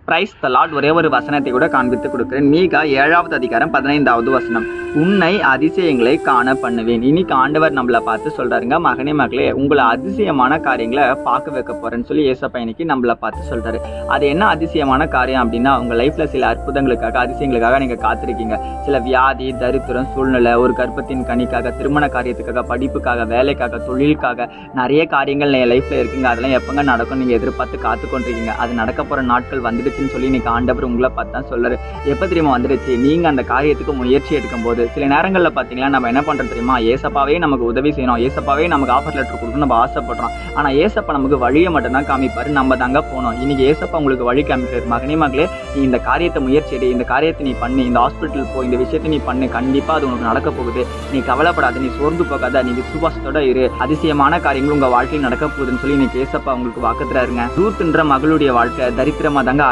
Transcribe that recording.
Praise the Lord. ஒரே ஒரு வசனத்தை கூட காண்பித்து கொடுக்கிறேன். மீகா 7வது அதிகாரம் 15வது வசனம். உன்னை அதிசயங்களை காண பண்ணுவேன். இன்னைக்கு ஆண்டவர் நம்மளை பார்த்து சொல்றாருங்க, மகனே மகளே, உங்களை அதிசயமான காரியங்களை பார்க்க வைக்க போறேன்னு சொல்லி ஏசப்பா இன்னைக்கு நம்மளை பார்த்து சொல்றாரு. அது என்ன அதிசயமான காரியம் அப்படின்னா, உங்க லைஃப்ல சில அற்புதங்களுக்காக, அதிசயங்களுக்காக நீங்க காத்திருக்கீங்க. சில வியாதி, தரித்திரம், சூழ்நிலை, ஒரு கர்ப்பத்தின் கனிக்காக, திருமண காரியத்துக்காக, படிப்புக்காக, வேலைக்காக, தொழிலுக்காக நிறைய காரியங்கள் என் லைஃப்ல இருக்குங்க. அதெல்லாம் எப்பங்க நடக்கும் நீங்க எதிர்பார்த்து காத்து கொண்டிருக்கீங்க. அது நடக்க போற நாட்கள் வந்துடுச்சுன்னு சொல்லி இன்னைக்கு ஆண்டவர் உங்களை பார்த்து தான் சொல்றாரு. எப்ப தெரியுமா வந்துடுச்சு? நீங்க அந்த காரியத்துக்கு முயற்சி எடுக்கும் போது. சில நேரங்கள்ல பாத்தீங்கன்னா நம்ம என்ன பண்றோம் தெரியுமா, ஏசப்பாவே நமக்கு உதவி செய்யணும், ஏசப்பாவே நமக்கு ஆஃபர் லெட்டர் கொடுக்கணும் நம்ம ஆசைப்படுறோம். ஆனா ஏசப்பா நமக்கு வழியை மட்டும் தான் காமிப்பாரு, நம்ம தாங்க போனோம். இன்னைக்கு ஏசப்பா உங்களுக்கு வழி காமிப்பாரு. மகனே மகளே, நீ இந்த காரியத்தை முயற்சி எடு, இந்த காரியத்தை நீ பண்ணு, இந்த ஹாஸ்பிட்டல் போ, இந்த விஷயத்தை நீ பண்ணு, கண்டிப்பா அது உனக்கு நடக்க போகுது. நீ கவலைப்படாத, நீ சோர்ந்து போகாத, நீ விசுவாசத்தோட இரு. அதிசயமான காரியங்கள் உங்க வாழ்க்கையில் நடக்க போகுதுன்னு சொல்லி இன்னைக்கு ஏசப்பா உங்களுக்கு வாக்குறாருங்க. ரூத்ன்ற மகளுடைய வாழ்க்கை தரித்திரமா தாங்க